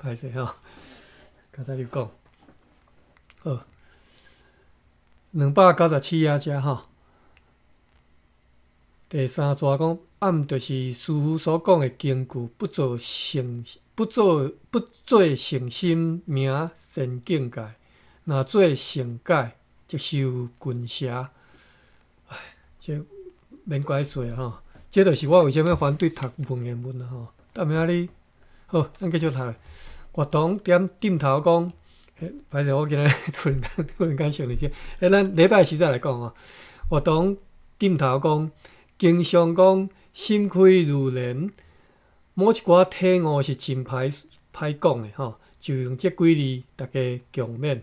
歹势吼，刚才你讲，好，297啊遮吼。第三则讲，暗就是师傅所讲的经句，不做诚心名善境界，若做圣解，即受棍蛇。唉，这免怪说吼，这就是我为什么反对读文言文吼。等下你好，咱继续读。活动点头讲，歹势，我今日突然间想到这，咱礼拜时再来讲哦。活动点头讲。经常讲心开如莲，某一寡体悟是真歹讲的吼，就用这几字大家共勉。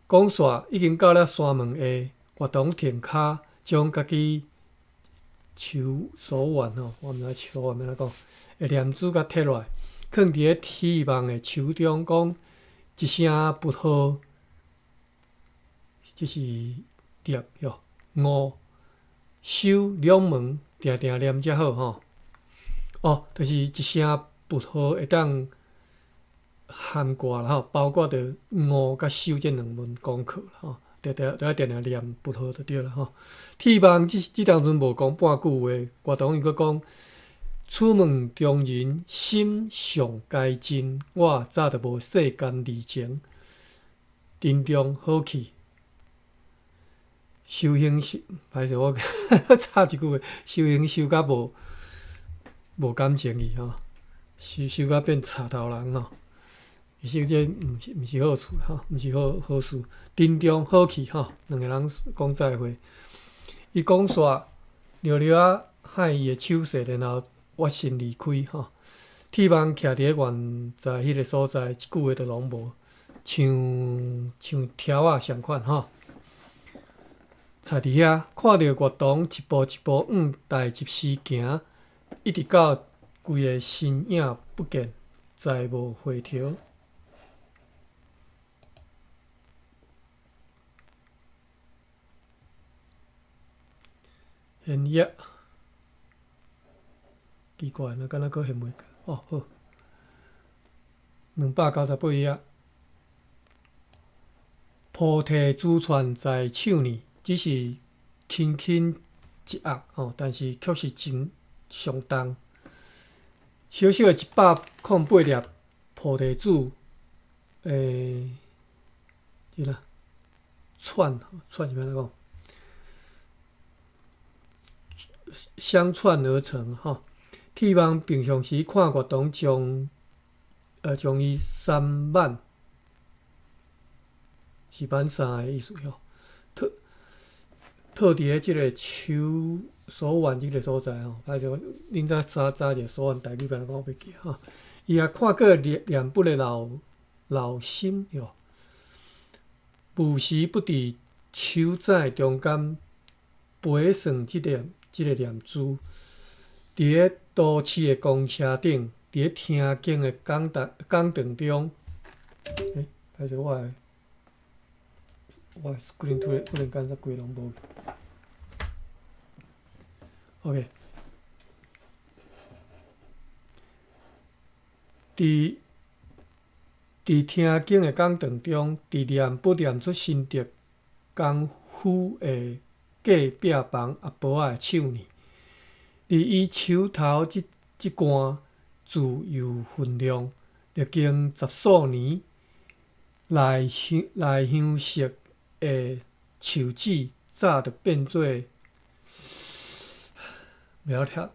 讲煞已经到了山门下，活动停骹，将家己手腕吼，我毋知手腕要怎讲，的念珠甲摕落来，放伫咧天网的手中，讲一声佛号，这是念哟，悟。手两门定定念才好吼。哦，就是一声佛号会当涵盖啦吼，包括着悟甲手这两门功课吼，都要定定念佛号就对啦吼。铁网即当阵无讲半句话，活动伊佫讲，出门中人心上该真，我早就无世间离情，珍重好气。修行歹势，我插一句话，修行修甲无感情去吼，修甲变插头人吼，其实这毋是好处吼，毋是好事。珍重好气吼，两个人讲再会。伊讲煞，溜溜啊喊伊的手势，然后我先离开吼。铁网徛伫咧原在迄个所在，一句话都拢无，像条啊相款吼。插伫遐，看到月堂一步一步往大集市行，一直到规个身影不见，再无回头。现页，奇怪，那敢若佫现袂过？哦，好，298页。菩提珠串在手里。只是轻轻一握吼，但是却是真相当。小小的108粒菩提子，即啦，串是安怎讲？相串而成吼。铁网平常时看月堂将伊3万，是万3的意思吼。套伫咧即个手腕即个所在吼，歹势，恁早者手腕台语变讲我袂记吼。伊也看过念佛的老心哟，无时不伫手指中间陪算即个念珠，伫咧都市的公车顶，伫咧听经的讲堂中，歹势我 screen 突然间规拢无。OK， 伫听经的讲堂中，伫念不念出心得功夫的隔壁房阿婆仔的手呢，伫伊手头即罐自由分量，历经10数年，内香色的树脂早就变做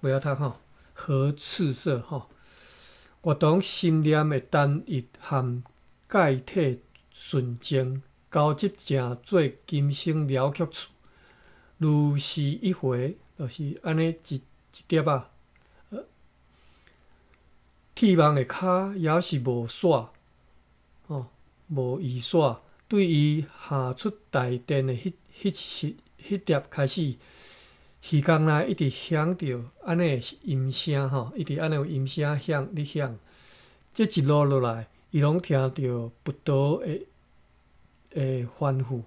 不要读吼，和赤色吼。活动心念的单一含钙体纯净交集成做今生了却处，如是一回，就是安尼一碟啊。铁网的骹也是无线吼，无移线，对伊下出大殿的迄碟开始。耳孔内一直响着安尼的音声吼，一直安尼有音声响咧响。这一路落来，伊拢听着佛陀的吩咐。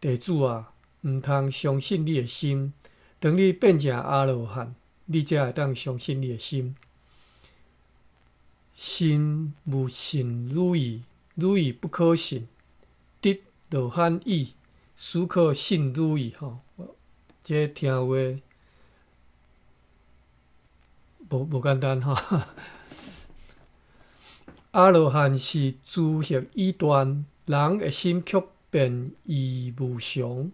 弟子啊，毋通相信你的心。当你变成阿罗汉，你才会当相信你的心。信勿信汝矣，汝矣不可信。得罗汉义，孰可信汝矣？吼，这听话无简单吼。阿罗汉是诸佛已断，人的心却变异无常。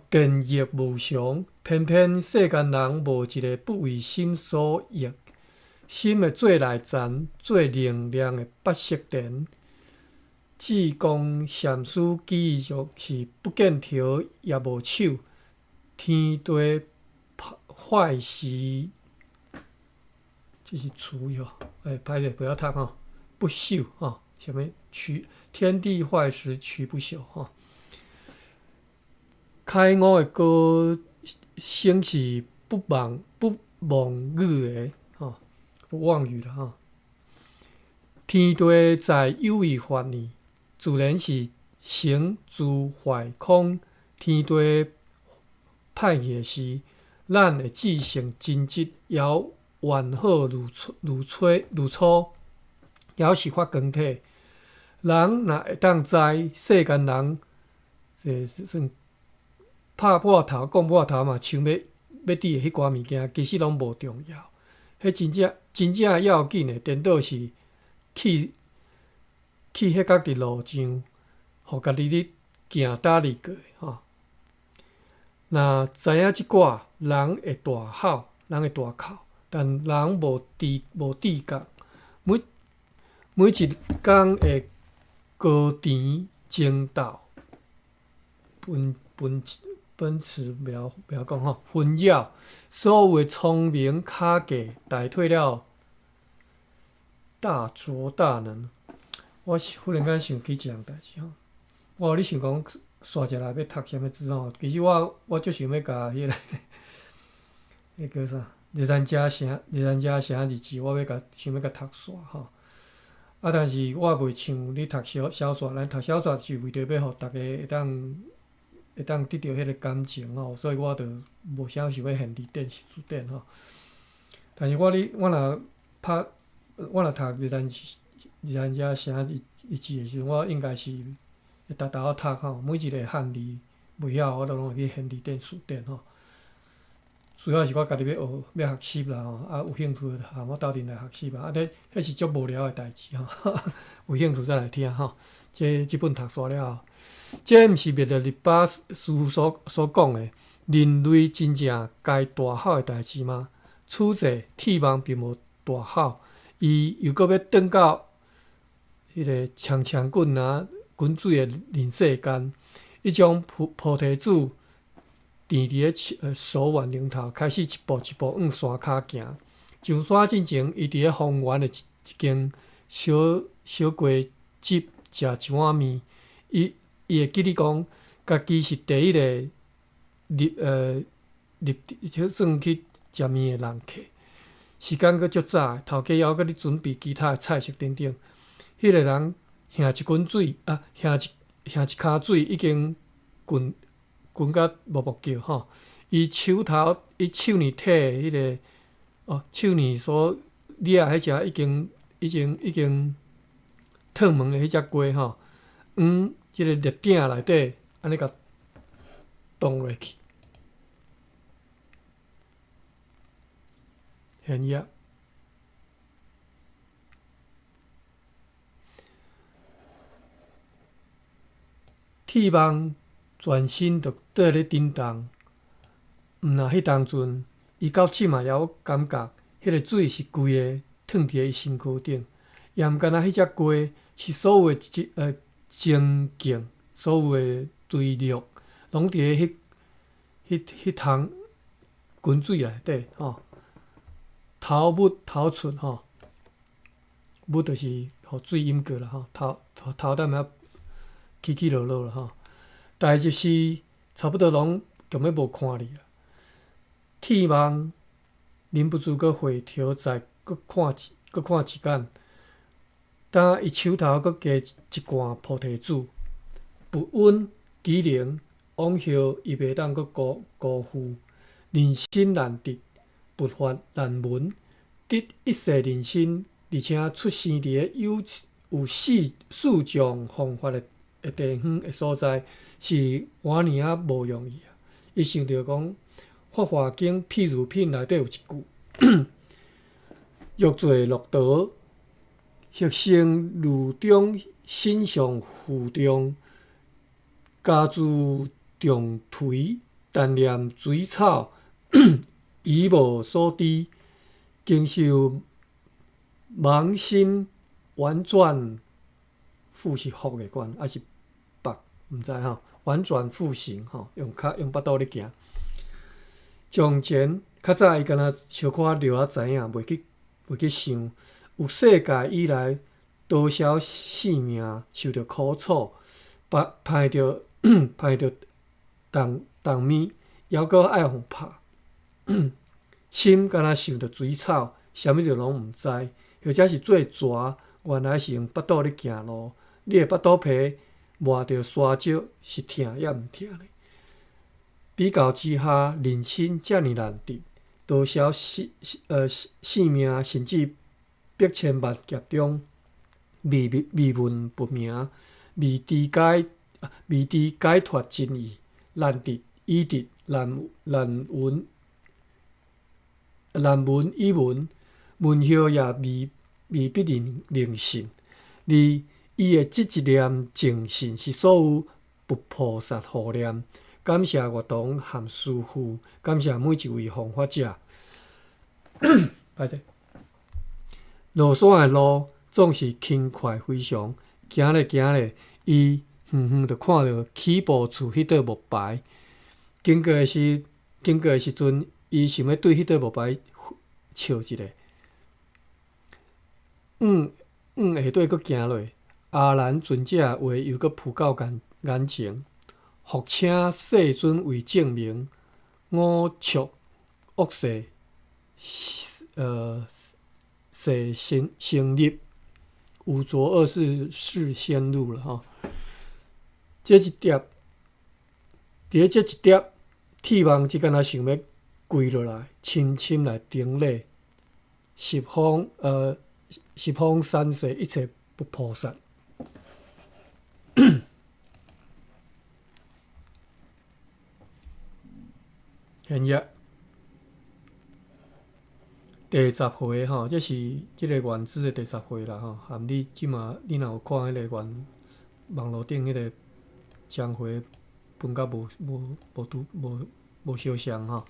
变异无常，偏偏世间人无一个不为心所役。心的最内层、最明亮的八色田，智公禅师记录是不见条也无手，天地坏时，这是词哟。拍者不要读哈，不朽哈，什么取天地坏时取不朽哈。开悟的高僧是不忘语的哈，不妄语的哈。天地在有为法呢，自然是成住坏空。天地歹去时，咱的智性真质也完好如初，也是发光体。人若会当知世间人，算拍破头、讲破头嘛，像要伫的迄寡物件，其实拢无重要。迄真正要紧的，颠倒是去迄家己路上，互家己咧行搭哩过吼。若知影即寡，人会大好，人会大哭，但人无知觉。每一工会高甜争斗，奔驰不要讲吼，纷扰，所有的聪明卡计代替了大拙大能。我忽然间想起一样代志吼，我你想讲刷下来要读什么字吼？其实我就想要甲迄个叫啥日咱遮写日字，我想要甲读煞吼。但是我袂像你读小说，咱读小说是为着要互逐个会当得到迄个感情吼，所以我就无啥想要现字典是字典吼。但是我若读日咱遮写日字的时阵，我应该是会逐读吼，每一个汉字袂晓，我都拢会去现字典、字典吼。主要是我家己要学习啦吼，有兴趣就含我斗阵来学习吧。迄是足无聊的代志吼，有兴趣再来听吼。即本读煞了后，这毋是灭着日巴师所讲的人类真正该大好的代志吗？此际天王并无大好，伊又搁要转到迄个长滚滚水的人世间，伊将菩提子垫伫咧手腕顶头，开始一步一步往山骹行。上山进前，伊伫咧方圆的一间小街集食一碗面。伊会记咧讲，家己是第一个算去食面的人客。时间阁足早，头家还搁咧准备其他的菜色等等。迄个人下一滚水下一骹水已经滚甲默叫吼。伊手呢摕迄个手呢所掠迄只已经烫问的迄只鸡吼，即个热鼎内底安尼甲冻落去，现业。铁网全身就缀咧震动，若迄当阵，伊到即嘛还有感觉，迄个水是规个烫伫伊身躯顶，也毋干若迄只鸡，是所有的精劲，所有的追力，拢伫咧迄桶滚水内底吼，头目头出吼，目就是互水淹过啦吼，头淡仔起落落啦吼，代志是差不多拢根本无看哩啦。天王忍不住搁回头再搁看一眼，当伊手头搁加一罐菩提子，不稳机灵，往后伊袂当搁辜负，人心难得，勃發難聞，得一世人生，而且出生伫個有四種方法的地方的所在，是偌爾啊無容易啊。伊想着講《法華經》譬如品內底有一句：欲做樂道，學生路中心上負重，家住重頹，但念水草，已無所知，經受盲心婉轉復是福的關，還是北毋知吼，婉轉復行吼，用巴肚咧行。從前較早伊敢若小可了知影，袂去想，有世界以來多少性命受着苦楚，歹着重面，猶閣愛互拍。心敢若想着水草，啥物就攏毋知，或者是做蛇，原來是用巴肚咧行路。你的巴肚皮磨着沙石，是疼抑毋疼呢？比較之下，人生遮爾難得，多少性命甚至百千萬劫中，未聞不明，未知解脫真義，難得已得，難聞已聞，聞曉也未必能信。而伊的即一念淨信，是所有菩薩護念。感謝樂童和師父，感謝每一位弘法者。歹勢，落山的路總是輕快非常，行咧，伊遠就看到起步處迄塊木牌。經過的時陣，伊想要對迄塊木牌笑一下。下底佫行落，阿難尊者話又佫浮到眼前。復請世尊為證明，五濁惡世成立，五濁惡世先入了吼。這一碟，鐵網只敢若想要跪落來，深深來頂禮十方三世一切菩薩。現約第10回吼，這是即個原子的第10回啦吼。含你即馬你若有看迄個網絡頂迄個章回，分甲無相像吼。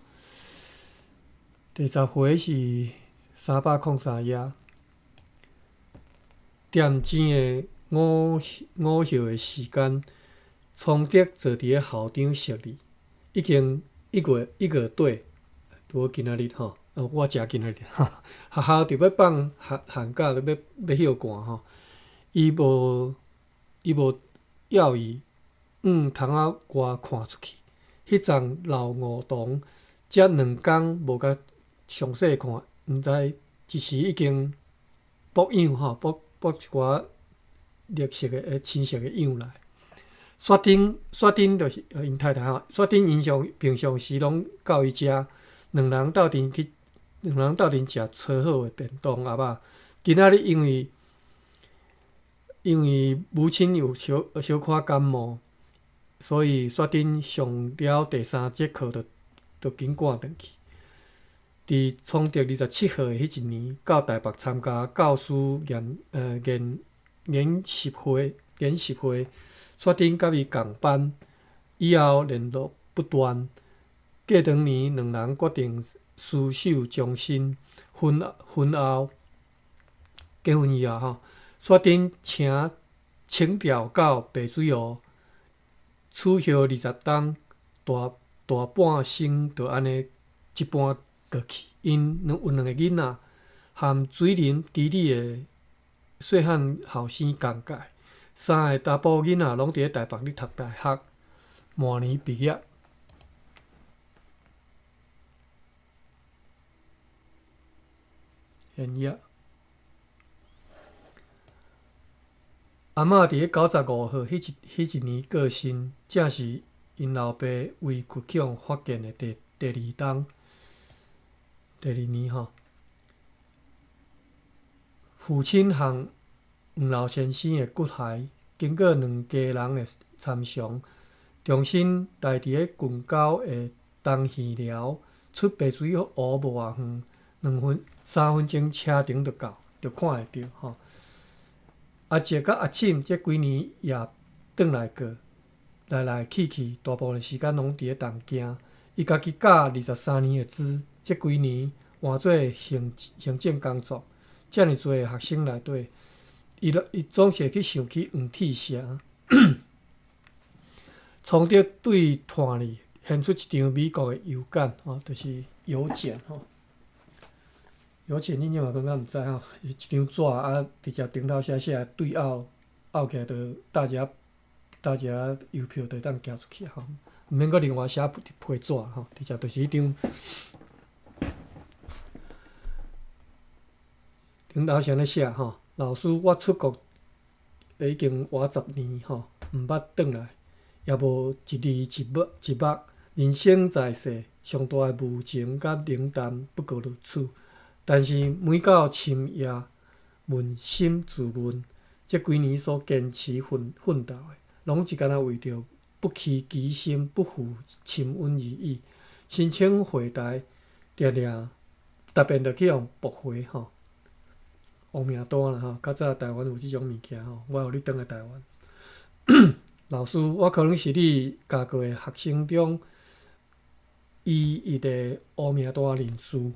第10回是303頁，點睛的午休的時間，崇德坐佇個校長席裡，已經一月底，拄好今仔日吼，我食今仔日吼，學校就要放寒假，就要休寒吼。伊無要伊窗仔外看出去，迄陣老梧桐，遮2工無甲詳細看，毋知一時已經駁秧吼，駁一寡綠色的青色的秧來。雪丁就是因太太吼，雪丁平常時攏到伊遮，兩人鬥陣食炒好的便當鴨仔。今仔日因為母親有小可感冒，所以雪丁上了第3節課就緊趕轉去。佇崇德27號的迄一年，到台北參加教師研習會。雪丁甲伊共班，以後聯絡不斷。過2年，兩人決定廝守終身。婚後結婚以後吼，雪丁請調到白水湖，處休20冬，大半生就安尼一般過去。因有2個囡仔，和水靈智理的細漢後生同屆。3個查甫囡仔攏佇咧台北咧讀大學，明年畢業。現約阿嬤佇咧95號迄一年過身，正是因老爸為倔強發現的第2冬。第二年父亲和黄老先生的骨骸，经过2家人的参详，重新带伫咧近郊的东县寮出白水湖无偌远，3分钟车程就到，就看会到阿姐甲阿庆这几年也转来过，来去，大部分时间拢伫咧东京。伊家己教23年的资，这几年换做行政工作，遮尔侪学生内底，伊总是会去想起黄铁城。崇德对团里献出一张美国的邮件，就是邮件邮件恁怎嘛感觉毋知一张纸直接顶头写对拗起来，就大家邮票就当寄出去毋免阁另外写批纸直接就是迄张顶头先咧写老师，我出国已经活10年毋捌转来，也无一字一目，人生在世，上大的无情甲冷淡不过如此。但是每到深夜，扪心自问，这几年所坚持奋斗的，拢是干那为着不欺己心，不负亲恩而已。申请回台，特别着去用驳回黑名单啦较早台湾有即种物件我互你转来台湾。老师，我可能是你教过的学生中伊的黑名单人士。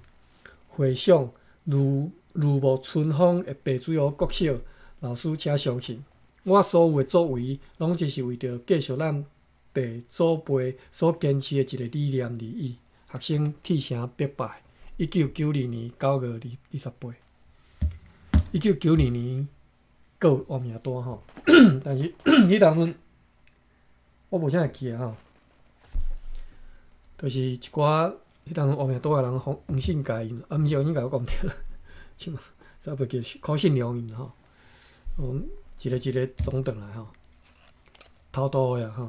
回想如沐春风的白水湖国小，老师请相信，我所有的作为，拢只是为着继续咱爸祖辈所坚持的一个理念而已。学生铁城必败。1992年9月28。1992年阁有黑名单但是迄当阵我无啥会记就是一寡。迄当黑名单的人黄信介因，毋是黄信介我讲毋对啦，即嘛再袂记柯信良因一个总转来偷渡的好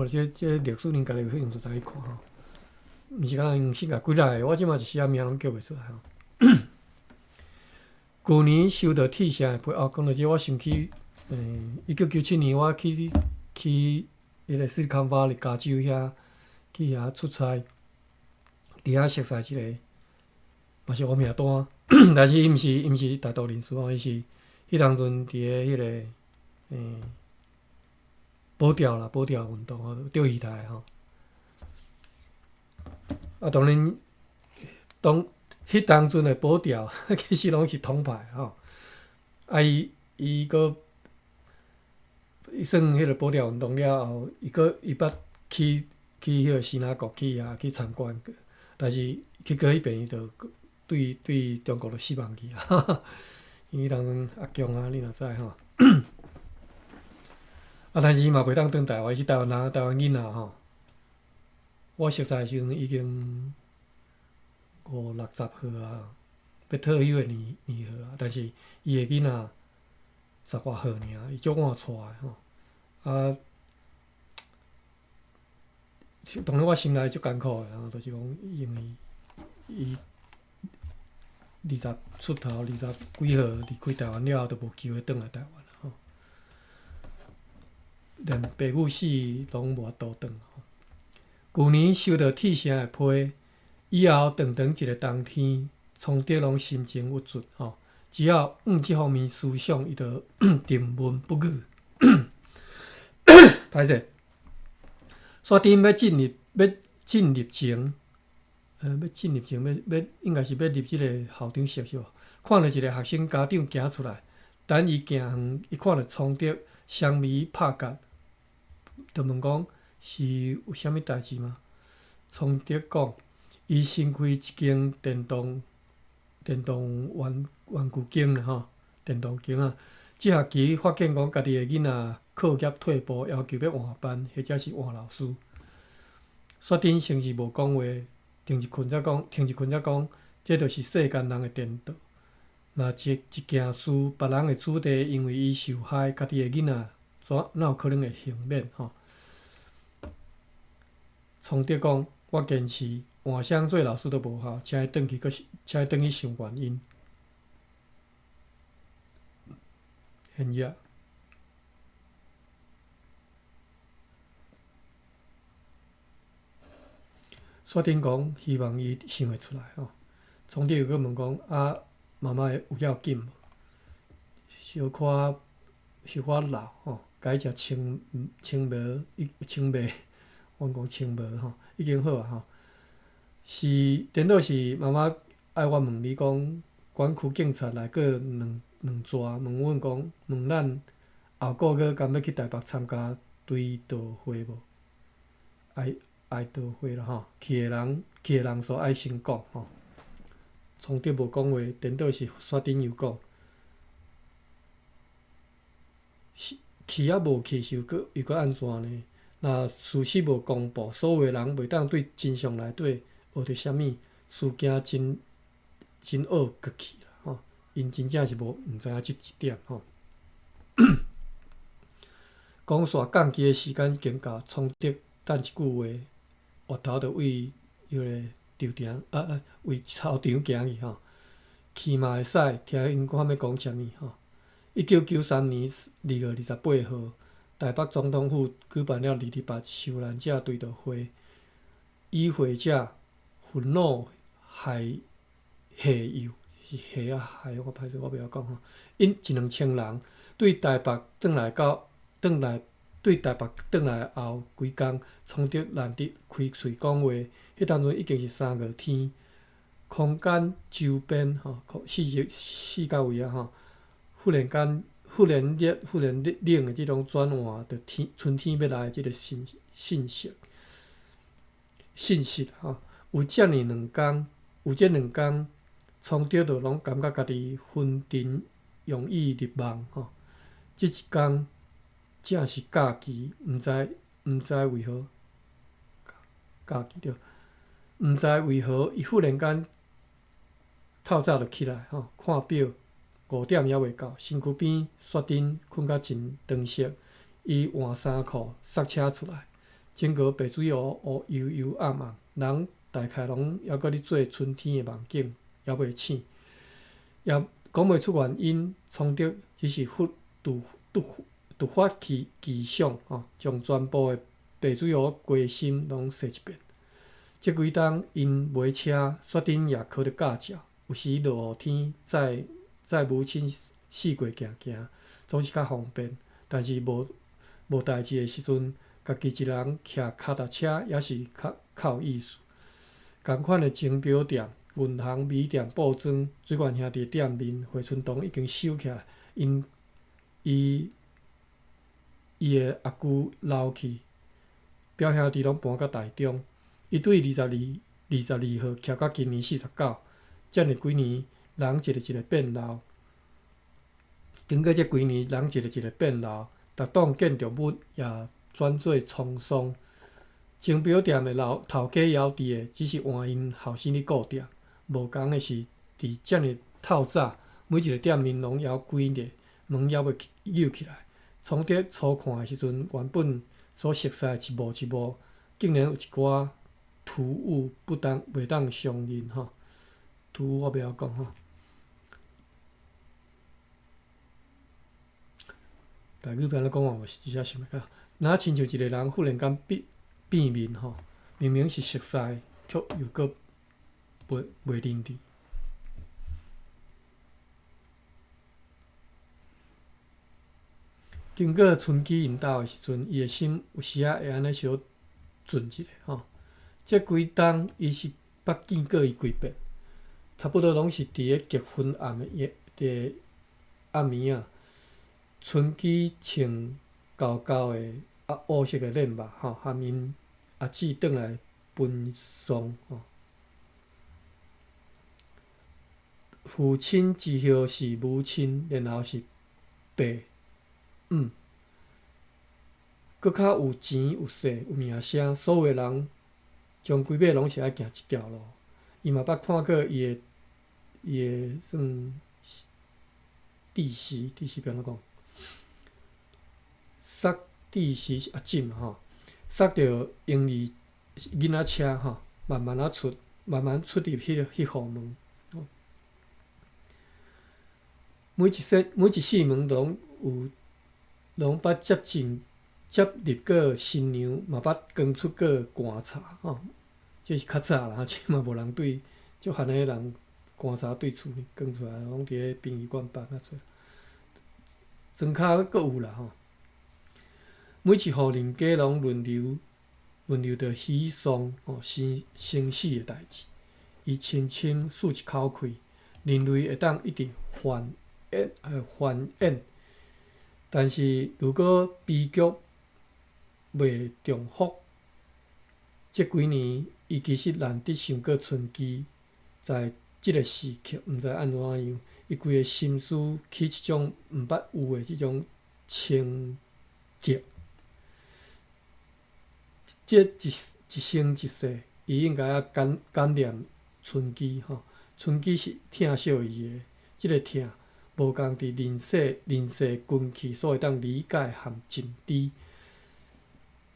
啦，这历史恁家己有兴趣再去看毋是敢若黄信介几来的，我即马一时仔名拢叫袂出来旧年收到铁城的批讲到这我想起1997年我去迄个斯里康巴利加州遐。去遐出差，伫遐熟悉一个，嘛是黑名单，但是伊毋是大道人士伊是迄当阵伫咧迄个保钓运动钓鱼台当然迄当阵的保钓其实拢是铜牌伊算迄个保钓运动了后，伊捌去迄个西南国去去参观过，但是去过迄边伊就对中国就失望去因为当阵阿强你若知但是伊嘛袂当转台湾，伊是台湾人，台湾囡仔我熟悉的时阵已经50、60岁要退休的年岁但是伊的囡仔10外岁尔，伊足晚带的当然我心内足艰苦的就是讲因为伊20出头20几岁离开台湾了后，就无机会转来台湾连爸母死拢无法度转旧年收到铁城的批，以后长一个冬天，崇德拢心情郁卒只要即方面思想，伊就沉闷不语。歹势。刷顶要进入前，应该是要入即个校长室是无？看到一个学生家长行出来，等伊行远，伊看到崇德双眉拍甲，就问讲是有啥物代志吗？崇德讲，伊新开一间电动玩具间电动间即学期发现讲家己的囡仔课业退步，要求要换班，或者是换老师。刷顶先是无讲话，停一困才讲，这就是世间人的颠倒。若一件事，别人的子弟因为伊受害，家己的囡仔哪有可能会幸免崇德讲，我坚持换双做老师都无效，请伊转去，请伊转去想原因。现业薛丁讲，希望伊想会出来吼。从第又个问讲，啊，妈妈有要紧无？小可老吼，该食青梅，阮讲青梅吼，已经好啊吼。是颠倒是妈妈爱我问你讲，管区警察来过两逝，问阮讲，问咱后个月敢要去台北参加追悼会无？爱悼会啦吼，去的人所爱先讲吼。从伫无讲话，颠倒是薛丁又讲。去啊无去是又搁安怎呢？若事实无公布，所有人袂当对真相内底学着啥物事件真恶过去啦吼。因真正是毋知影即一点吼。讲煞降机的时间已经到，从德等一句话，额头就为迄个场场为操场行去吼。去嘛会使，听因看要讲啥物吼。1993年2月28号，台北总统府举办了228受难者追悼会，与会者愤怒害幼，是害啊害，我歹势我袂晓讲吼。因1-2千人对台北转来后几工，从德难得开喙讲话，迄当阵已经是3月天，空间周边吼，四角位啊吼。忽然冷的即种转换，着春天要来的即个信息吼，有这两工，从着就拢感觉家己昏沉容易入梦吼。即一工正是假期，毋知为何假期着，毋知为何伊忽然间透早就起来吼，看表。5点还未到，身躯边雪顶困甲真长色，伊换衫裤，塞车出来，整个白水乌幽暗暗，人大概拢还搁咧做春天的梦境，还未醒，也讲袂出原因。从德只是突发奇想吼，将全部的白水乌鸡心拢洗一遍。即几冬因买车，雪顶也考着驾照，有时落雨天在母亲四过行，总是较方便。但是无代志的时阵，家己一人骑脚踏车也是较有意思。同款的钟表店、银行、米店、报庄，水源兄弟店面，惠春堂已经收起来，因伊的阿舅老去，表兄弟拢搬到台中。伊对22号骑到今年49，遮尔几年。人一个变老，经过这几年，人一个变老，逐栋建筑物也转做沧桑。钟表店的头家摇伫的，只是换因后生咧顾店。无共的是，伫遮尔透早，每一个店面拢摇关咧，门还未扭起来。从伫初看的时阵，原本所熟悉一幕，竟然有一寡突兀袂当相认吼。突兀我袂晓讲吼。台语变咧讲话，我是真正想袂到。若亲像一个人忽然间变面吼，明明是熟悉，却又搁袂认得。经过春季引导的时阵，伊的心有时会安尼小准一下吼。这几冬伊是捌见过伊几遍，差不多拢是伫咧结婚暗的暗暝啊。春季穿厚的乌色的链袜吼，含因阿姊转来奔丧吼。父亲之后是母亲，然后是爸，搁较有钱有势有名声，所有人将规尾拢是爱行即条路。伊嘛捌看过伊的算弟媳要安怎讲？杀弟媳是阿姊嘛吼，杀着英利囡仔车吼，慢慢出入迄户门。每一扇门拢捌接入过新娘，嘛捌关出过观察吼。这是较早啦，即嘛无人对足汉诶人观察对厝关出来，拢伫咧殡仪馆办啊做。庄骹阁有啦吼，每一户人家拢轮流着喜丧吼生死诶代志，伊轻轻漱一口气，人类会当一直繁衍。但是如果悲剧未重复，即几年伊其实难得想过春枝，在即个时刻，毋知安怎样，伊规个心思起一种毋捌有诶即种情结。即一生一世，伊应该感念春枝吼。春枝是疼惜伊诶，即个疼无共伫人世君去所会当理解含尽知。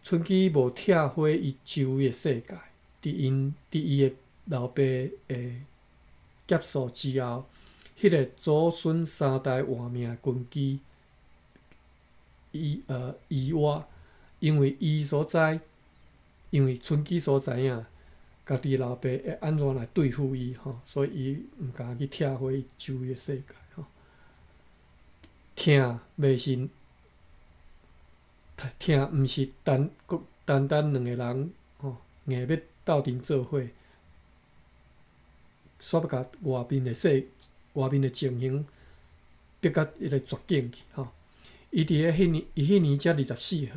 春枝无拆毁伊周围诶世界，伫伊诶老爸诶结束之后，迄个祖孙三代换命诶根基遗活，因为春枝所知影，家己老爸会安怎来对付伊吼，所以伊毋敢去拆毁伊周围诶世界吼。疼袂是疼，毋是单两个人吼，硬要斗阵做伙，煞要甲外面诶情形逼到一个绝境去吼。伊迄年才24岁，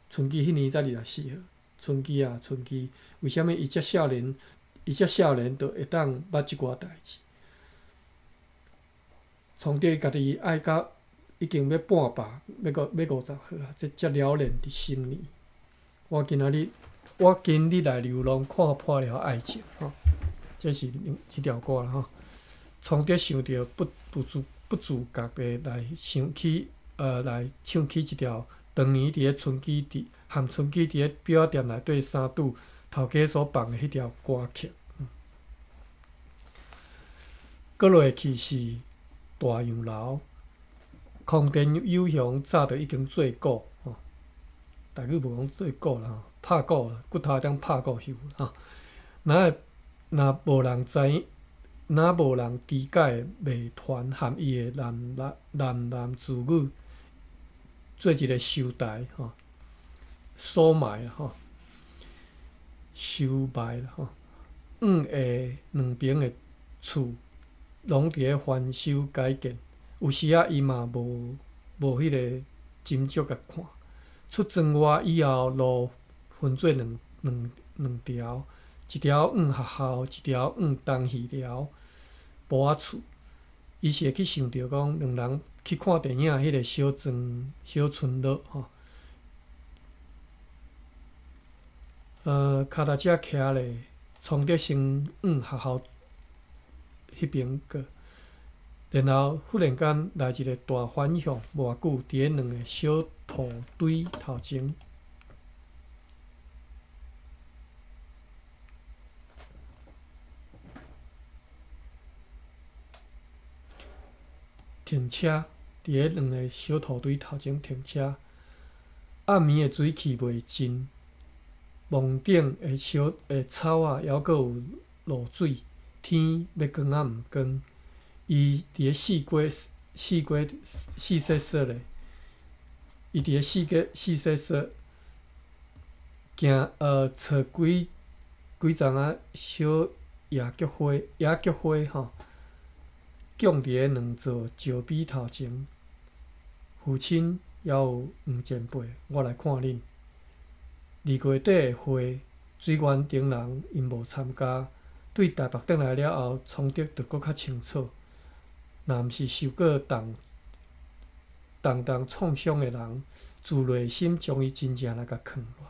春枝迄年才24岁。春枝啊，春枝，为虾米伊遮少年，就会当捌即寡代志？从着伊家己爱到已经要半百，要50岁啊，这才了然伫心里。我今日来流浪，看破了爱情吼，这是即条歌啦吼。从着想着不自觉的来想起，来唱起一条当年伫咧含春枝伫咧表店内底三拄头家所放的迄条歌曲。搁落去是大洋楼，空电有雄早就已经做鼓吼，台语无讲做鼓啦吼，拍鼓啦，骨头会当拍鼓翕吼。若无人理解美团含伊的喃自语，做一个收台吼，收埋啦吼，收埋啦吼。下两边的厝拢伫咧翻修改建，有时仔伊嘛无迄个斟酌甲看。出庄外以后，路分做两条，一条往学校，一条往东戏寮埔仔厝。伊是会去想着讲，两人去看电影迄个小村落吼。骹踏车徛咧，从着先往学校迄边过，然后忽然间来一个大反响，偌久伫咧两个小土堆头前。停车，伫咧两个小土堆头前停车。暗暝的水汽袂真，房顶的草仔犹阁有露水，天要光啊毋光。伊伫咧四色色咧，伊伫咧四色色，找几丛仔小野菊花吼。种伫咧两座石碑头前，父亲还有黄前辈，我来看恁。2月底的会，水源顶人因无参加，对台北转来了后，创得就搁较清楚。若毋是受过重创伤的人，自内心将伊真正来甲藏落，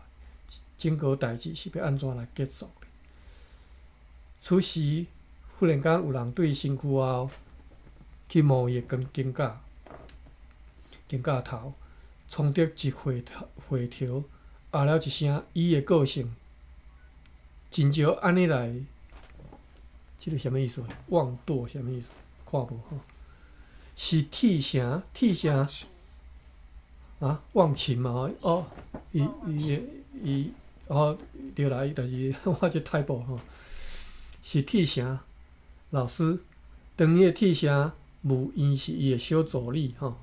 整个代志是要安怎来结束的？此时，忽然间有人对身躯后去摸伊的肩胛头，创得一回条，啊了一声伊的个性，真少安尼来，即个什么意思？妄堕什么意思？看无吼？是替啥？替啥？啊，忘情嘛哦，伊哦对啦，但是我这太薄吼，是替啥？老师，当伊的替啥？无因是伊的小助理吼，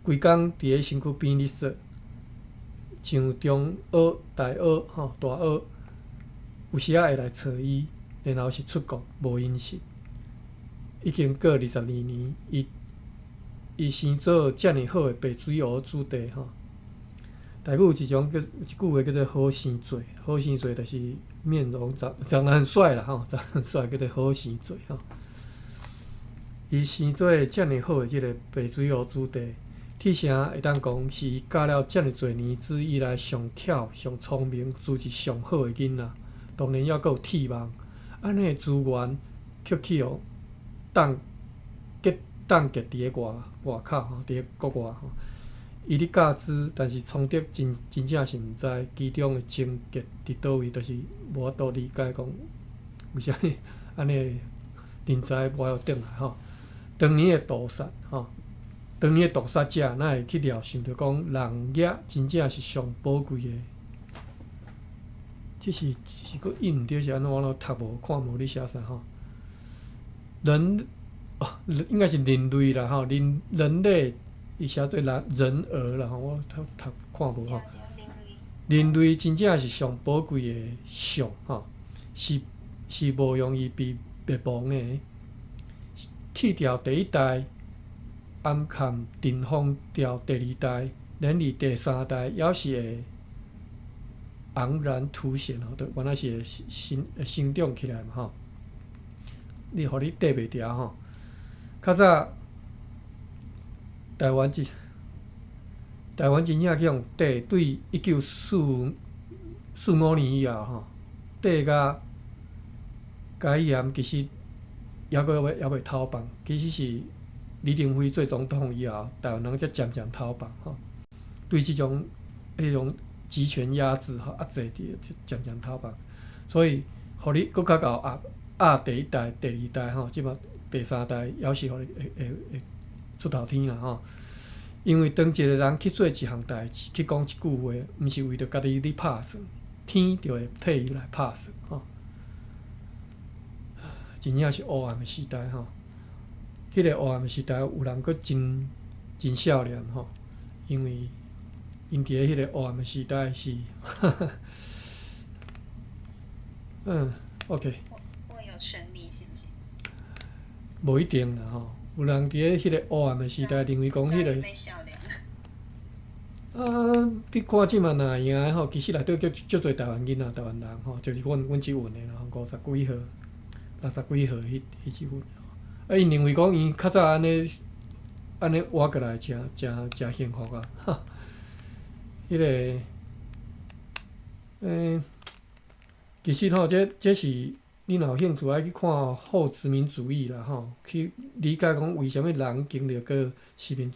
规工伫咧身躯边咧说，像中学、大学吼、大学，有时会来找伊，然后是出国无音信，已经过22年，伊生做遮尔好的白水湖子弟吼。台语有一句话叫做好生做，好生做就是面容长得很帅啦吼，长得很帅叫做好生做吼。伊生做遮尔好的即个白水湖子弟，替啥会当讲是伊教了遮尔侪年资以来上巧、上聪明、资质上好的囡仔，当然还佫有铁网，安尼的资源却去哦，冻结伫咧外口吼，伫咧国外吼。伊咧教资，但是聪德真正是毋知其中的症结伫倒位，就是无法度理解讲为虾米安尼人才无法倒来吼。当年的屠杀吼，当年的屠杀者哪会去料想着讲人业真正是上宝贵的？即是佫印毋对是安怎？我读无看无你写啥吼？应该是人类啦吼，人类伊写做人儿啦吼，我读看无吼。人类真正是上宝贵的相吼，是无容易被灭亡的。去掉第一代，暗藏尘封掉第二代，连伫第三代也是会昂然凸显吼，就原来是会生长起来嘛吼。你互你缀袂牢吼。较早台湾真正去用缀，对1945年以后吼，缀甲解严其实还袂讨放，其实是李登辉做总统以后，台湾人才渐渐讨放吼。对迄种集权压制吼压制伫渐渐讨放，所以互你佫较到第一代、第二代吼，即马第三代也是互你会出头天啦吼。因为当一个人去做一项代志，去讲一句话，毋是为着家己咧拍算，天就会替伊来拍算吼。真正是黑暗的时代吼，迄个黑暗的时代有人佫真少年吼，因为因伫咧迄个黑暗的时代是，OK。我有权利，是不是？无一定啦吼，有人伫咧迄个黑暗的时代，认为讲迄个。你看即嘛哪样的吼，其实内底足侪台湾囡仔、台湾人吼，就是阮即份的啦，50几号、60几号迄即份。因认为讲伊较早安尼活过来，真幸福啊！哈，迄个其实吼，这是你若有兴趣爱去看后殖民主义啦吼，去理解讲为虾米人经历过殖民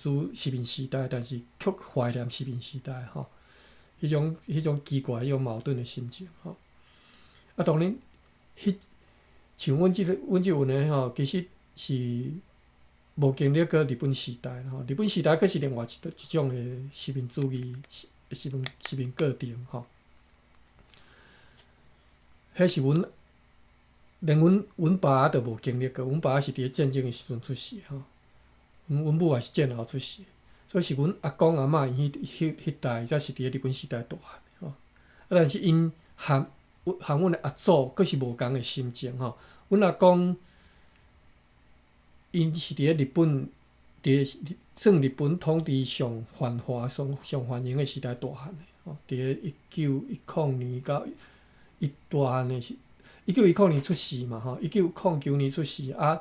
时代，但是却怀念殖民时代吼，迄种奇怪、迄种矛盾的心情吼。当然，像阮即份的吼，其实是无经历过日本时代吼。日本时代佫是另外一种的殖民主义、殖民过程吼。迄是连阮爸都无经历过，阮爸是伫咧战争的时阵出世吼，阮母也是战后出世，所以是阮阿公阿嬷因迄代才是伫咧日本时代大汉吼。但是因含阮的阿祖佫是无共的心情吼。阮阿公因是伫咧日本，算日本统治上繁华、上繁荣的时代大汉的吼。伫咧1910年到伊大汉的是。1910年出世嘛吼，1909年出世啊。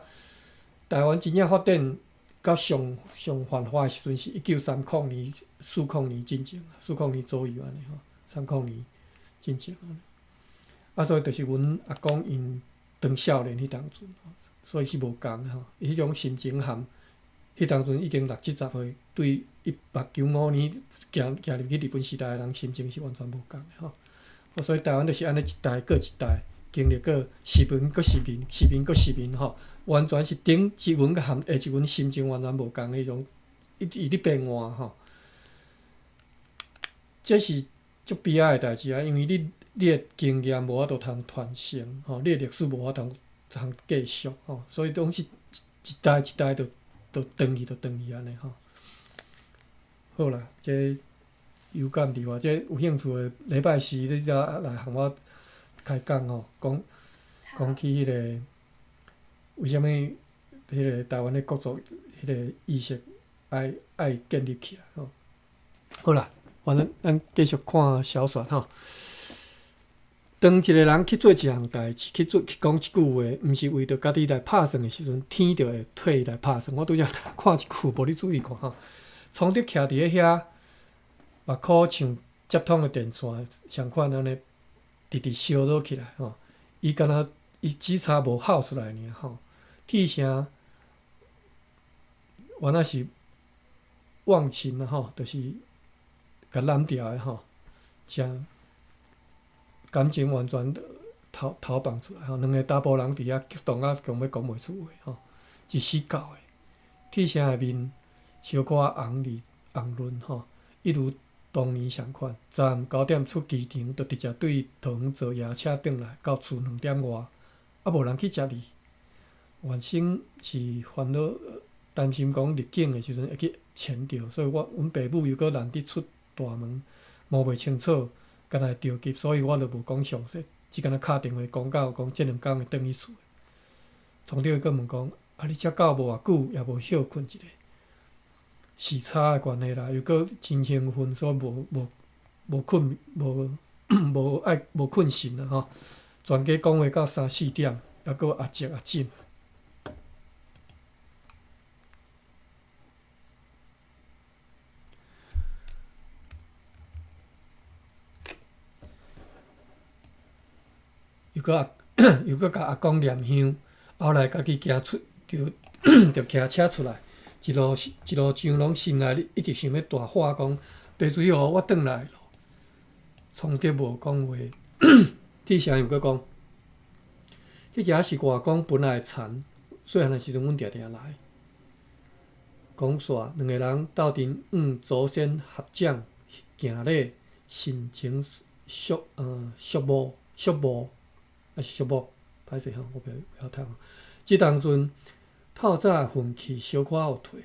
台湾真正发展到上繁华的时阵是1930年、40年进前，40年左右安尼吼，30年进前安尼。所以就是阮阿公因当少年迄当阵，所以是无共吼。伊迄种心情含迄当阵已經60、70歲，對1895年行入去日本時代的人心情是完全無共的吼。所以台湾就是安尼一代过一代，经历过时闻过时闻，时闻过时闻吼，完全是顶一文甲含下一文心情完全无共迄种，一直咧变换吼。这是足悲哀诶代志啊，因为你诶经验无法度通传承吼，你诶历史无法通继续吼，所以拢是一代一代就转去安尼吼。好啦，这有感伫我，这有兴趣诶，礼拜四你则来向我开讲吼，讲起迄个为虾米迄个台湾诶国族迄个意识爱建立起来吼。好啦，反正咱继续看小说吼。当一个人去做一项代志，去讲一句话，毋是为着家己来拍算诶时阵，天就会替伊来拍算。我拄则看一句，无你注意看吼。从伫徛伫遐，目眶像接通诶电线，相款安尼直直烧热起来吼。伊敢若伊只差无吼出来尔吼，气声原来是忘情啊吼，就是甲揽掉诶吼，将感情完全逃放出来吼。两个查甫人伫遐激动啊，强要讲袂出话吼，一死狗诶，气声诶面小可红润吼，一如当年相款。昨暗9点出机场，就直接对桃园坐夜车转来，到厝2点外，啊无人去接你。原先是烦恼担心讲入境诶时阵会去牵着，所以阮爸母又搁难得出大门，摸袂清楚，敢若会着急，所以我就无讲详细，只敢若敲电话讲到讲即2工会转去厝。从头搁问讲，啊你遮到无偌久，也无休困一下。时差诶关系啦，又搁真兴奋，所以无困无困醒啦吼。全家讲话到3、4点，还搁压枕。又搁甲阿公念香，后来家己行出就骑车出来。一路上拢心内一直想要大话讲，白水湖我转来咯。从德无讲话，铁声又搁讲，即只是外公本来田，细汉诶时阵阮定定来。讲煞两个人斗阵祖先合掌行礼，心情肃穆，还是肃穆？歹势吼，我袂晓读。即当阵。透早运气小可有退，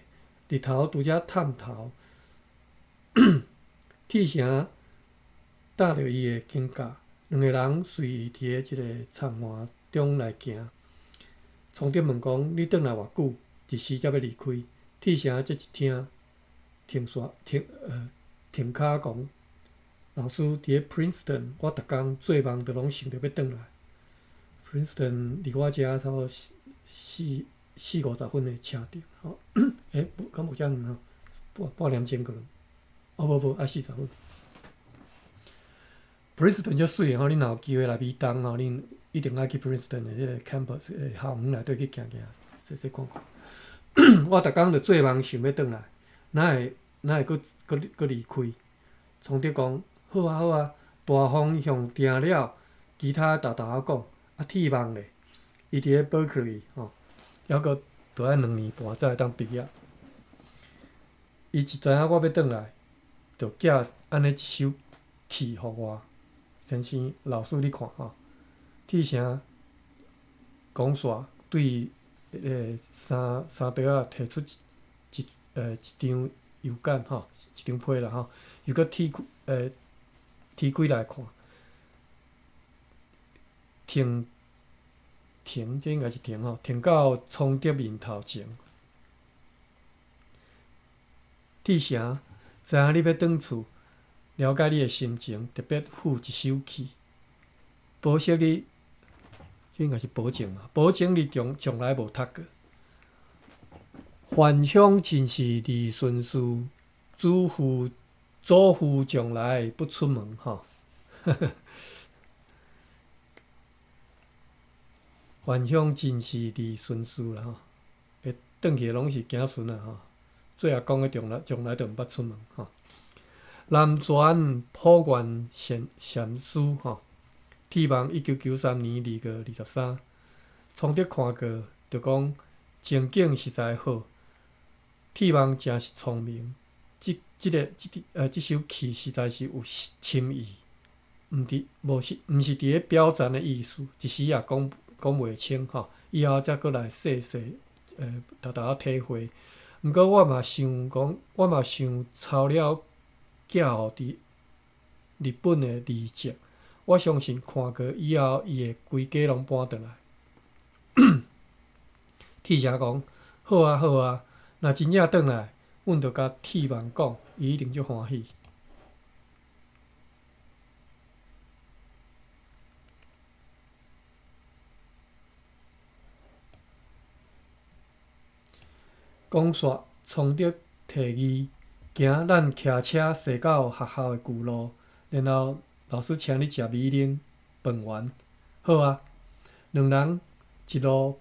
日头拄则探头，铁声搭着伊诶肩胛，两个人随伊伫一个长环中来行。从德问讲：你转来偌久？一时才要离开。铁声这一听，停脚讲：老师伫咧 Princeton， 我逐工做梦都拢想着要转来。Princeton 离我遮差不多40-50分的车程，吼，敢无遮远吼，半点钟个，无，啊40分。Princeton 足水吼，恁若有机会来美东吼，恁一定爱去 Princeton 的迄个 campus 诶校园内底去行，细看看。我逐工着做梦想要转来，哪会搁离开？从德讲，好啊，大风向定了，其他豆仔讲，啊铁梦咧，伊伫咧 Berkeley 吼。还阁着爱2年半才会当毕业。伊一知影我要转来，就寄安尼一首曲互我。先生，老师你看吼，铁声讲煞对三块仔提出一张邮件吼，一张批啦吼，又阁提几来看，停，这应该是停吼，停到崇德面头前。铁声知影你要转厝，了解你的心情，特别附一首曲，保证你，这应该是保证啊，保证你从来无读过。返乡尽是利顺事，祖父从来不出门吼。返乡真是利顺事啦吼，会转去拢是行顺啦吼。做阿公诶从来就毋捌出门吼。南泉普愿禅师吼，剃望1993年2月23，从伫看过，就讲情景实在好，剃望真是聪明。即首曲实在是有深意，毋是伫咧表赞的意思，一时也讲袂清吼。以后则过来细大家体会。毋过我嘛想抄了寄互伫日本的字迹，我相信看过以后，伊会规家拢搬转来。铁声讲：好啊好啊，若真正转来，阮着甲铁望讲，伊一定足欢喜。讲煞从着提议，行咱骑车驶到学校的旧路，然后老师请你食米奶饭圆。好啊，两人一路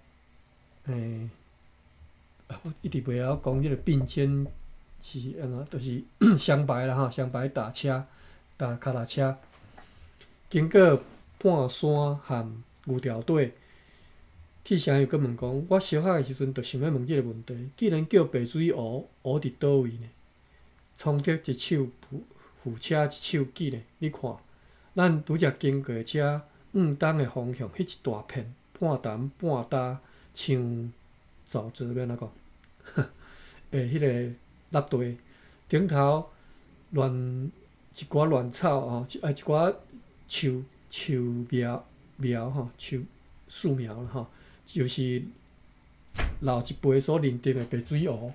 我一直袂晓讲迄个并肩是就是相排啦吼，相排踏车，踏脚踏车，经过半山含牛条底。铁声又阁问讲：我小汉的时阵，就想要问即个问题。既然叫白水湖，湖伫倒位呢？冲着一手扶车，一手举呢？你看，咱拄则经过遮东的方向，迄一大片半淡半焦，像沼泽要安怎讲？迄个落地顶头一寡乱草吼，一寡树苗吼，树苗啦吼。就是老一辈所认定的白水湖，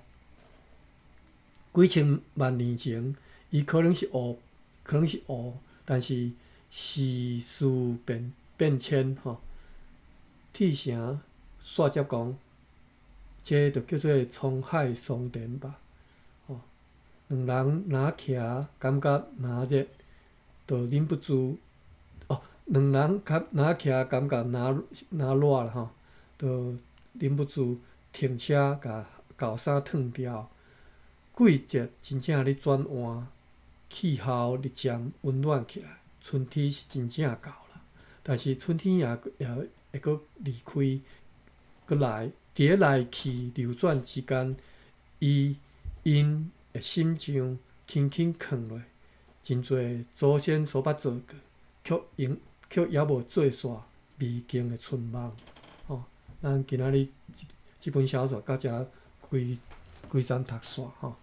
几千万年前，伊可能是湖，但是时事变迁吼，铁声煞接讲，这就叫做沧海桑田吧。吼，两人若徛，感觉若热，就忍不住。两人若徛，感觉若热啦吼。就忍不住停车，甲厚衫脱掉。季节真正咧转换，气候日渐温暖起来，春天是真正到了。但是春天也会阁离开，阁来，伫咧来去流转之间，因的心上轻轻放落，真侪祖先所捌做过，却也无做煞美景的春梦。咱今仔日即本小说到遮规章读煞吼，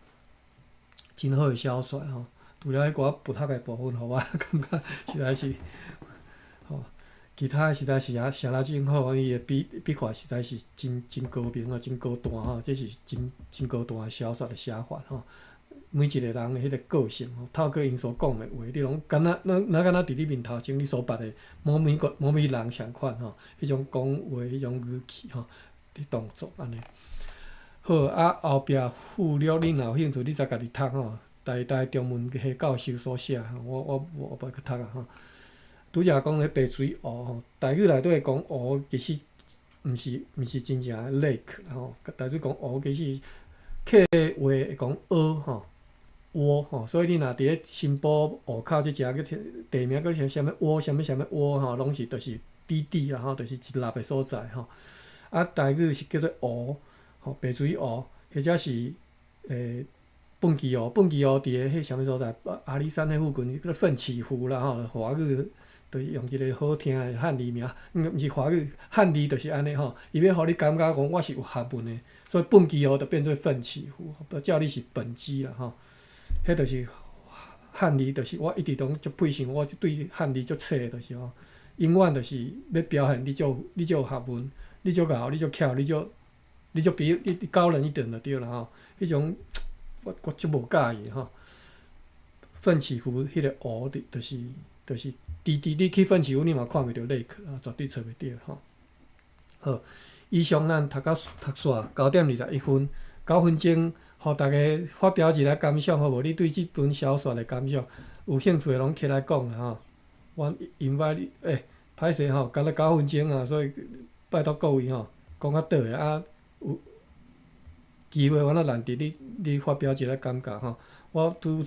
真好诶小说吼。除了迄寡不读诶部分，互我感觉实在是吼，其他诶实在是写了真好，伊诶笔画实在是真高明啊，真高端吼，这是真高端诶小说诶写法吼。每一个人诶迄个个性吼，透过因所讲诶话，你拢敢若伫你面头前，你所捌诶某每人相款吼，迄种讲话迄种语气吼，伫动作安尼。好啊，后壁附录恁若有兴趣，你则家己读吼。台中文系教授所写吼，我无去读啊吼。拄则讲迄白水湖吼，台语内底讲湖其实毋是真正 lake 吼，台语讲湖其实客话会讲蚵吼。窝吼，所以你若伫咧新埔湖口即只个地名，个啥物窝，啥物窝吼，拢是就是滴啦吼，就是一粒诶所在吼。啊，台语是叫做湖吼，白水湖，或者是蹦基湖，伫咧迄啥物所在？阿里山迄附近叫做奋起湖啦吼。华语就是用一个好听诶汉字名，毋是华语，汉字就是安尼吼。伊要互你感觉讲我是有学问诶，所以蹦基湖就变做奋起湖，叫你是本基啦吼。迄就是汉字，就是我一直拢足佩信，我对汉字足册诶，就是吼，永远就是要表现你足有学问，你足敖，你足巧，你足比你高人一等就对啦吼。迄种我足无介意吼。奋起湖迄个湖就是你去奋起湖，你嘛看袂着lake啊，绝对找袂着吼。好，以上咱读煞9:21分，9分钟。互大家发表一下感想，好无？你对即本小说的感想，有兴趣的拢起来讲啦吼。我invite你，歹势吼，干了9分钟啊，所以拜托各位吼，讲较倒的啊，机会，我那难得你发表一个感觉吼。我拄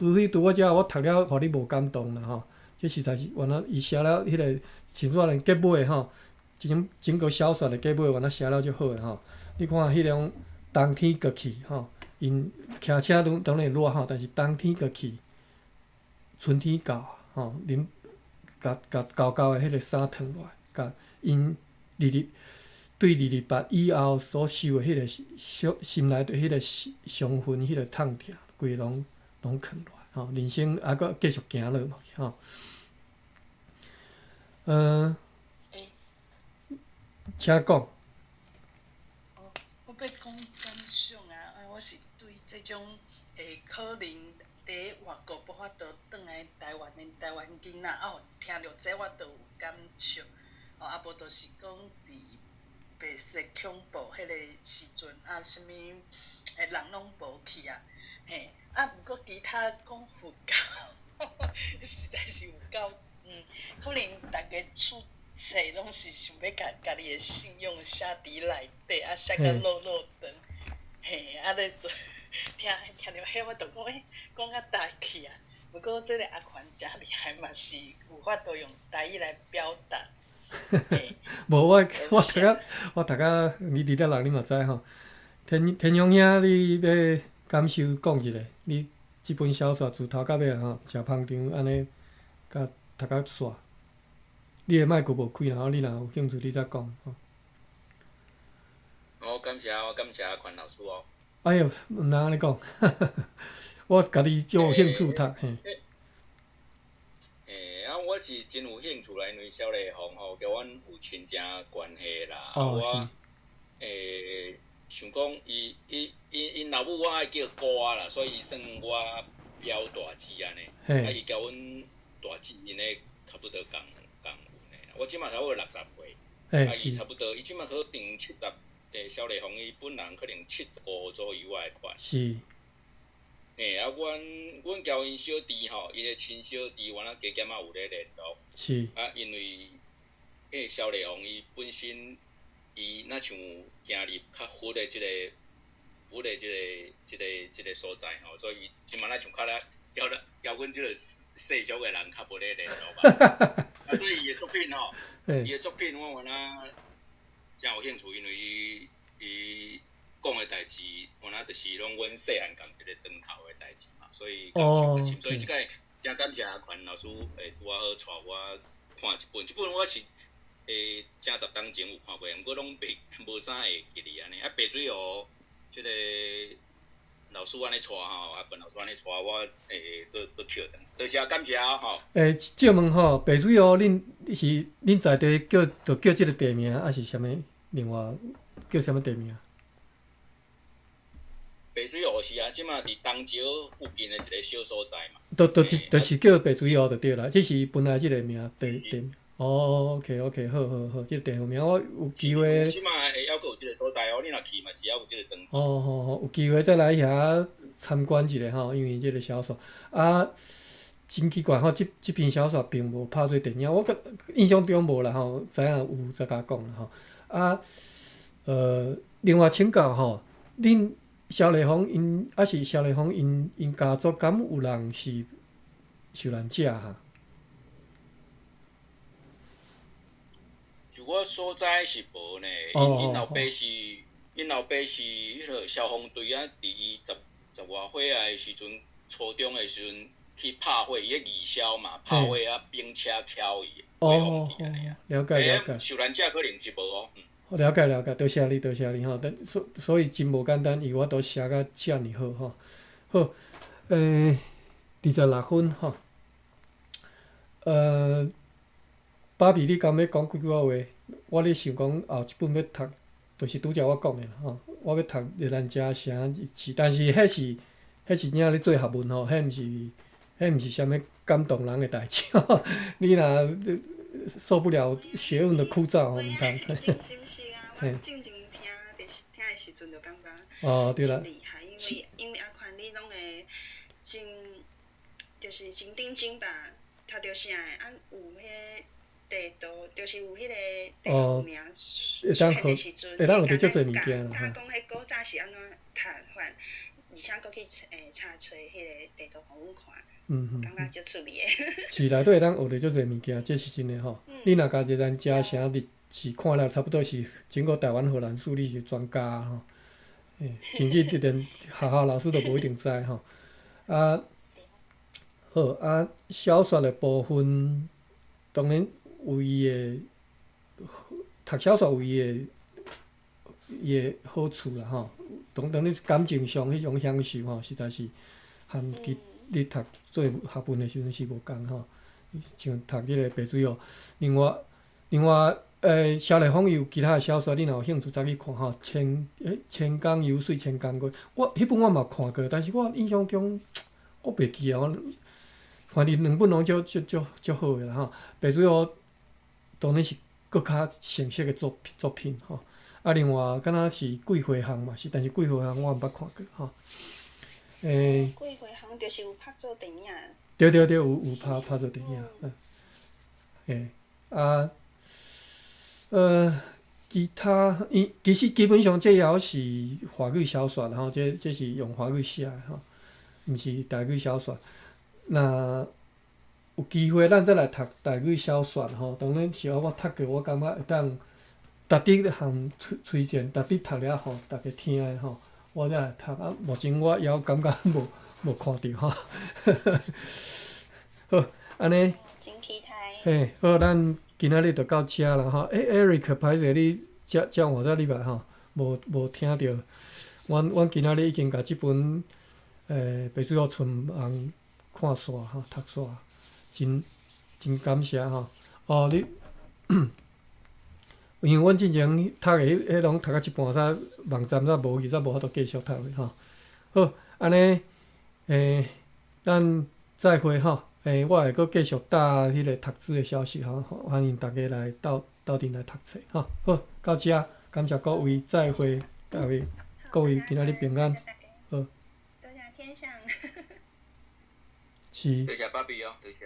我遮我读了，互你无感动啦吼。这实在是原来伊写了迄个像说连结尾吼，一种整个小说的结尾原来写了足好诶吼。你看迄种冬天过去吼，因骑车当然热吼，但是冬天过去，春天到吼，恁甲厚厚诶迄个衫脱落来，甲因对228以后所受诶迄个心内底迄个伤痕、迄个痛痛，规拢啃落来吼，人生还阁继续行落嘛吼。请讲。我要讲感想啊！我是对这种可能伫外国无法度转来台湾的台湾囡仔，听着这我就有感触。无就是讲伫白色恐怖迄个时阵什物人拢无去啊，嘿，毋过其他讲佛教，实在是有够，可能大家厝册拢是想要家己的信用写伫内底，写甲落长，嘿，咧做听着迄我就讲讲甲大气啊。不过这个阿宽真厉害，嘛是有法度用台语来表达。无我逐个你伫咧人你嘛知吼。天雄兄，你要感受讲一下，你即本小说自头到尾吼，食芳肠安尼，甲读到煞。你的麦克无开，然后你若有兴趣，你再讲吼。我感谢阿宽老师哦。哎哟，毋通安尼讲，我家己就有兴趣读嘿。我是真有兴趣啦，因为萧丽红吼，甲阮有亲情关系啦。我想讲因老母我爱叫哥啦，所以算我表大姊安尼。伊甲阮大姊因咧差不多共有呢。我即马差不多60岁，伊差不多，伊即马可能70，萧丽红伊本人可能75左右我会看。是。阮交因小弟吼，因的亲小弟，原来加减有咧联络。是。因为萧丽红伊本身，伊若像行入较佛的即个所在吼，所以即马咱像较咧交阮即个世俗的人较无咧联络吧。所以伊的作品吼，我原来真有兴趣，因为伊讲的代志，原来就是拢阮细汉共一个砖头的代志嘛，所以感受较深。所以即个真感谢阿宽老师拄好带我看一本，我是正10当前有看过，毋过拢无啥会记哩安尼。白水湖即个老师安尼带吼，阿笨老师安尼带我佫捡转。多谢感谢吼。借问吼，白水湖恁在地就叫即个地名，还是啥物？另外叫啥物地名？白水湖是即马伫东石附近的一个小所在嘛。就是叫白水湖就对啦，这是本来即个名地名。OK，好，即个地方名我有机会。即马还佫有即个所在你若去嘛是还有即个灯。好，有机会再来遐参观一下吼，因为即个小说真奇怪吼，即篇小说并无拍做电影，我印象中无啦吼，知影有再甲讲啦吼。另外请教吼，恁萧丽红因家族敢有人是受难者哈？就我所知是无呢，因老爸是迄个消防队伫伊10外岁的时阵，初中的时阵去拍火，伊个义消嘛，拍火兵车敲伊，了解。受难者可能是无哦。了解，多谢你吼。所以真无简单，伊我都写甲遮尔好吼。好，26分吼。爸比，你敢要讲几句话？我咧想讲后一本要读，就是拄则我讲的吼。我要读《热兰遮城日记》，但是迄是怎咧做学问吼？迄毋是啥物感动人的代志吼。你若受不了学问的枯燥吼，毋通。真心是啊，我进前听的时阵就感觉真厉害，因为阿宽你拢会真就是真认真吧，读着啥有迄地图，就是有迄个地图名，会当有着足侪物件啦。讲迄古早是安怎读法，而且佫去查找迄个地图互阮看，感觉足趣味诶。是内底会当学着足侪物件，这是真诶吼。你若家一咱遮城历史看了，差不多是整个台湾荷兰史你是专家吼。甚至连学校老师都无一定知吼。啊，好啊，小说诶部分，当然有伊诶读小说有伊诶好处啦吼。当然感情上迄种享受吼，实在是含你读做学问诶时阵是无共吼。像读即个白水湖，另外，萧丽凤有其他诶小说，你若有兴趣再去看吼。千江游水千江过，迄本我嘛看过，但是我印象中我袂记啊。反正两本拢足好诶啦吼。白水湖当然是搁较成熟诶作品吼。啊，另外敢若是桂花巷嘛是，但是桂花巷我毋捌看过吼。桂花巷就是有拍做电影。对，有拍做电影。其他其实基本上这也是华语小说啦吼，这是用华语写诶吼，毋是台语小说。那有机会咱再来读台语小说吼，当然是我读过，我感觉会当逐直含推荐，逐直读了互大家听诶吼，我再来读啊。目前我还感觉无看着吼。好，安尼。真期待。嘿，好，咱今仔日就到遮啦吼。Eric， 歹势你接我在入来吼，无听着。阮今仔日已经甲即本白水湖春梦看煞吼，读煞，真感谢吼。哦，你因为阮之前读诶迄拢读到一半，煞网站煞无去，煞无法度继续读诶吼。好，安尼咱再会吼。我会阁继续搭迄个读书诶消息吼，欢迎大家来斗阵来读册吼。好，到遮，感谢各位，再会，各位今仔日平安。好，多谢天上。是。多谢爸比哦，多谢。